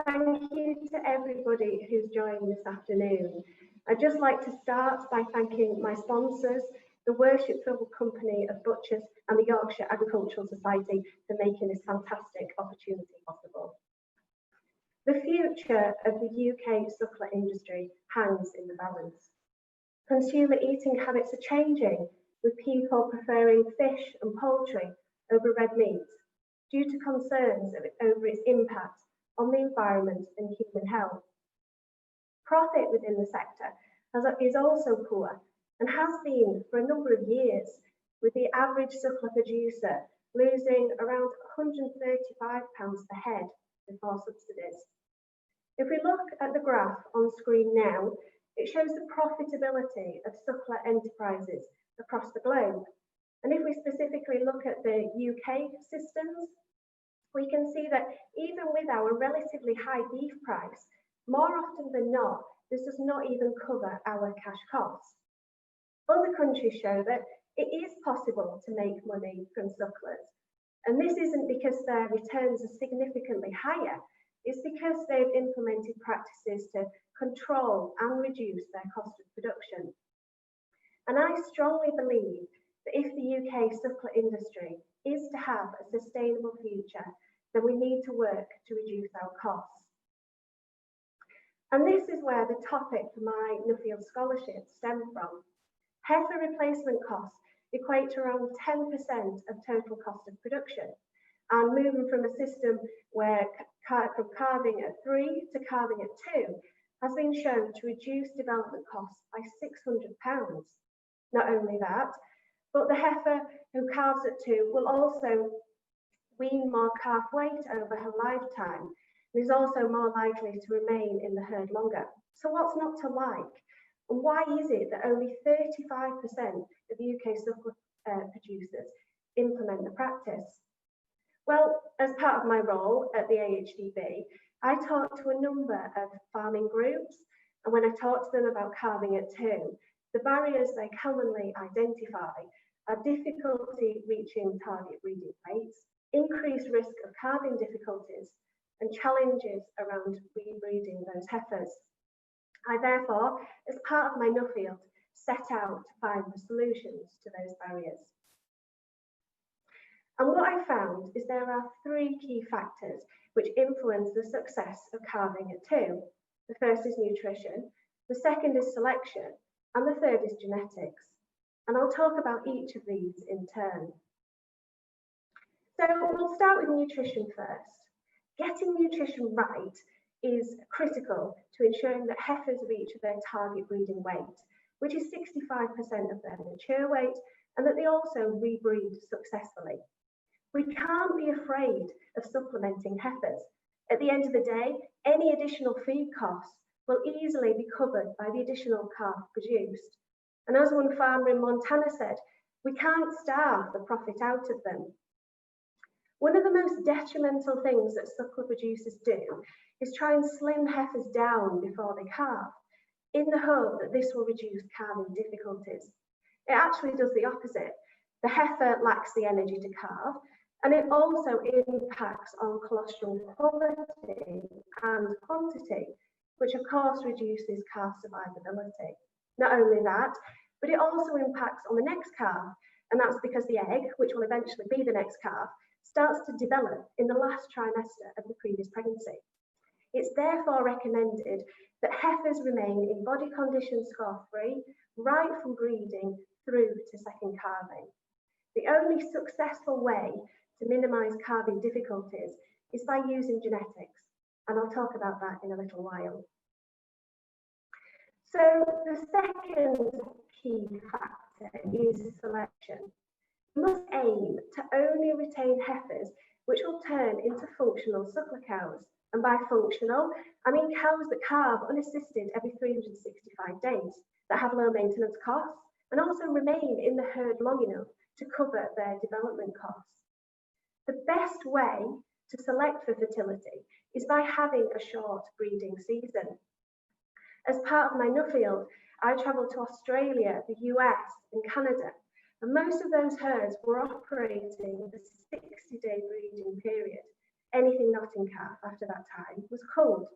Thank you to everybody who's joined this afternoon. I'd just like to start by thanking my sponsors, the Worshipful Company of Butchers and the Yorkshire Agricultural Society for making this fantastic opportunity possible. The future of the UK suckler industry hangs in the balance. Consumer eating habits are changing, with people preferring fish and poultry over red meat due to concerns over its impact on the environment and human health. Profit within the sector is also poor and has been for a number of years, with the average suckler producer losing around £135 per head before subsidies. If we look at the graph on screen now, it shows the profitability of suckler enterprises across the globe. And if we specifically look at the UK systems, we can see that even with our relatively high beef price, more often than not, this does not even cover our cash costs. Other countries show that it is possible to make money from sucklers. And this isn't because their returns are significantly higher, it's because they've implemented practices to control and reduce their cost of production. And I strongly believe that if the UK suckler industry is to have a sustainable future, then we need to work to reduce our costs. And this is where the topic for my Nuffield Scholarships stem from. Heifer replacement costs equate to around 10% of total cost of production, and moving from a system where from calving at 3 to calving at 2 has been shown to reduce development costs by £600. Not only that, but the heifer who calves at 2 will also wean more calf weight over her lifetime and is also more likely to remain in the herd longer. So what's not to like? And why is it that only 35% of UK suckler producers implement the practice? Well, as part of my role at the AHDB, I talked to a number of farming groups, and when I talked to them about calving at 2, the barriers they commonly identify are difficulty reaching target breeding weights, increased risk of calving difficulties, and challenges around rebreeding those heifers. I therefore, as part of my Nuffield, set out to find the solutions to those barriers. And what I found is there are 3 key factors which influence the success of calving at 2. The first is nutrition, the second is selection, and the third is genetics. And I'll talk about each of these in turn. So we'll start with nutrition first. Getting nutrition right is critical to ensuring that heifers reach their target breeding weight, which is 65% of their mature weight, and that they also rebreed successfully. We can't be afraid of supplementing heifers. At the end of the day, any additional feed costs will easily be covered by the additional calf produced. And as one farmer in Montana said, we can't starve the profit out of them. One of the most detrimental things that suckler producers do is try and slim heifers down before they calve, in the hope that this will reduce calving difficulties. It actually does the opposite. The heifer lacks the energy to calve, and it also impacts on colostrum quality and quantity, which of course reduces calf survivability. Not only that, but it also impacts on the next calf, and that's because the egg, which will eventually be the next calf, starts to develop in the last trimester of the previous pregnancy. It's therefore recommended that heifers remain in body condition score-free right from breeding through to second calving. The only successful way to minimise calving difficulties is by using genetics, and I'll talk about that in a little while. So the second key factor is selection. We must aim to only retain heifers which will turn into functional suckler cows. And by functional, I mean cows that calve unassisted every 365 days, that have low maintenance costs, and also remain in the herd long enough to cover their development costs. The best way to select for fertility is by having a short breeding season. As part of my Nuffield, I travelled to Australia, the US, and Canada, and most of those herds were operating with a 60-day breeding period. anything not in calf after that time was culled.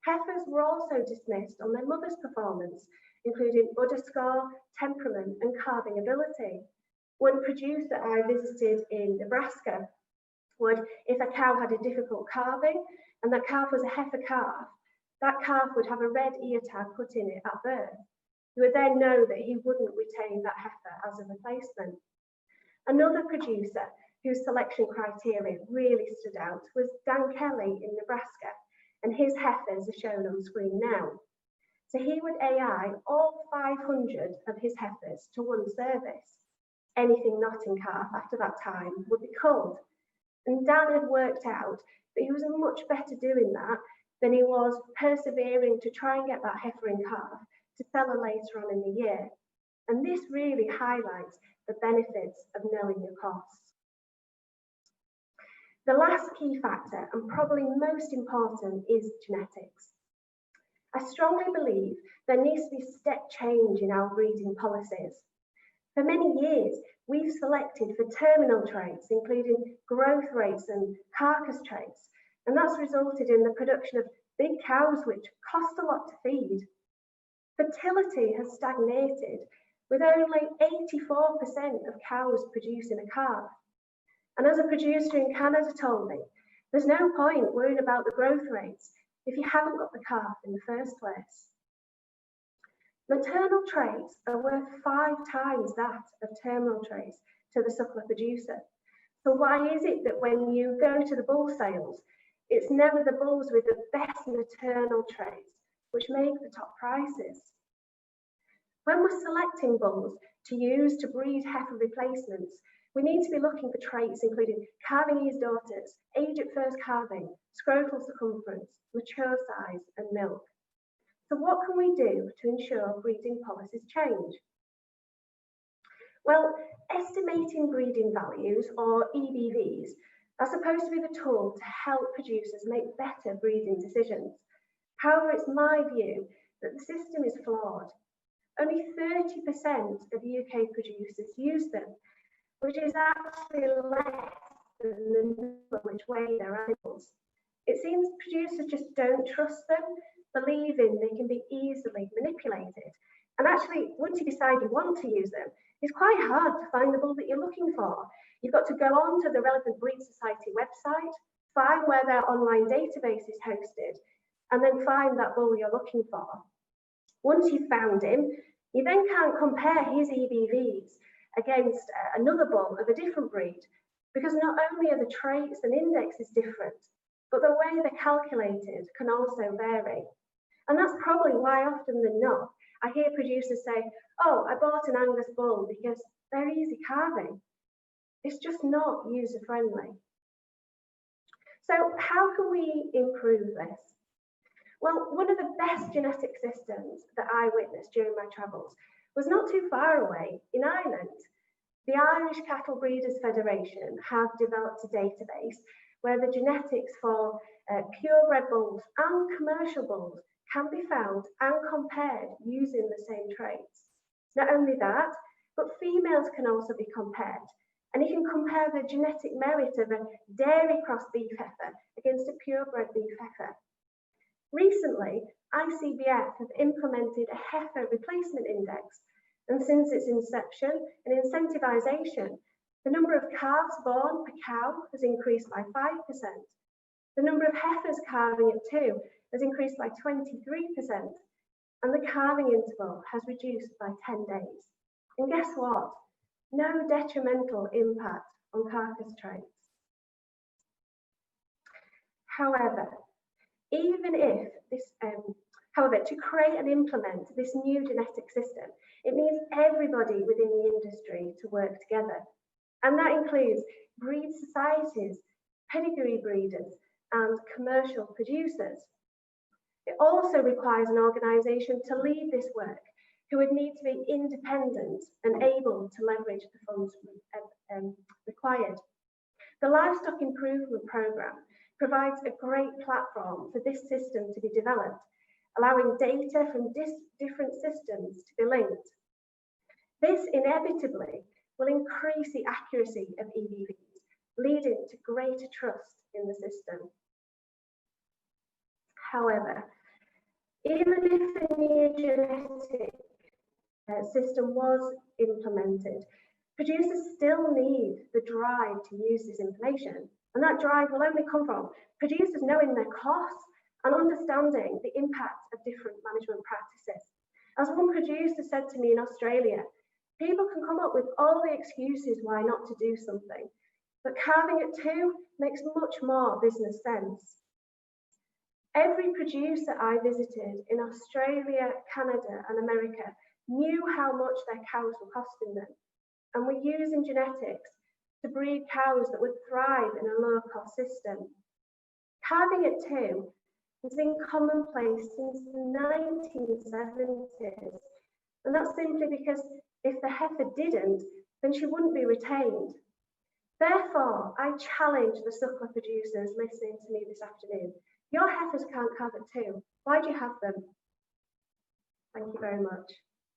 Heifers were also dismissed on their mother's performance, including udder score, temperament, and calving ability. One producer I visited in Nebraska would, if a cow had a difficult calving and that calf was a heifer calf, that calf would have a red ear tag put in it at birth. You would then know that he wouldn't retain that heifer as a replacement. Another producer whose selection criteria really stood out was Dan Kelly in Nebraska, and his heifers are shown on screen now. So he would AI all 500 of his heifers to one service. Anything not in calf after that time would be culled. And Dan had worked out that he was much better doing that than he was persevering to try and get that heifer in calf to sell her later on in the year. And this really highlights the benefits of knowing your costs. The last key factor, and probably most important, is genetics. I strongly believe there needs to be a step change in our breeding policies. For many years, we've selected for terminal traits, including growth rates and carcass traits, and that's resulted in the production of big cows which cost a lot to feed. Fertility has stagnated, with only 84% of cows producing a calf. And as a producer in Canada told me, there's no point worrying about the growth rates if you haven't got the calf in the first place. Maternal traits are worth 5 times that of terminal traits to the suckler producer. So why is it that when you go to the bull sales, it's never the bulls with the best maternal traits which make the top prices? When we're selecting bulls to use to breed heifer replacements, we need to be looking for traits including calving ease daughters, age at first calving, scrotal circumference, mature size, and milk. So what can we do to ensure breeding policies change? Well, estimating breeding values, or EBVs, are supposed to be the tool to help producers make better breeding decisions. However, it's my view that the system is flawed. Only 30% of UK producers use them, which is actually less than the number which weigh their animals. It seems producers just don't trust them, believing they can be easily manipulated. And actually, once you decide you want to use them, it's quite hard to find the bull that you're looking for. You've got to go on to the relevant breed society website, find where their online database is hosted, and then find that bull you're looking for. Once you've found him, you then can't compare his EBVs against another bull of a different breed, because not only are the traits and indexes different, but the way they're calculated can also vary. And that's probably why often than not, I hear producers say, oh, I bought an Angus bull because they're easy calving. It's just not user-friendly. So how can we improve this? Well, one of the best genetic systems that I witnessed during my travels was not too far away in Ireland. The Irish Cattle Breeders Federation have developed a database where the genetics for purebred bulls and commercial bulls can be found and compared using the same traits. Not only that, but females can also be compared, and you can compare the genetic merit of a dairy cross beef heifer against a purebred beef heifer. Recently, ICBF have implemented a heifer replacement index, and since its inception and incentivization, the number of calves born per cow has increased by 5%. The number of heifers calving at 2 has increased by 23%, and the calving interval has reduced by 10 days. And guess what? No detrimental impact on carcass traits. However, even if this, to create and implement this new genetic system, it needs everybody within the industry to work together. And that includes breed societies, pedigree breeders, and commercial producers. It also requires an organisation to lead this work, who would need to be independent and able to leverage the funds required. The Livestock Improvement Programme provides a great platform for this system to be developed, allowing data from different systems to be linked. This inevitably will increase the accuracy of EBVs, leading to greater trust in the system. However, even if a new genetic system was implemented, producers still need the drive to use this information. And that drive will only come from producers knowing their costs and understanding the impact of different management practices. As one producer said to me in Australia, people can come up with all the excuses why not to do something, but calving at 2 makes much more business sense. Every producer I visited in Australia, Canada, and America knew how much their cows were costing them, and were using genetics to breed cows that would thrive in a lower cost system. Calving at 2 has been commonplace since the 1970s, and that's simply because if the heifer didn't, then she wouldn't be retained. Therefore, I challenge the suckler producers listening to me this afternoon. Your heifers can't calve at 2. Why do you have them? Thank you very much.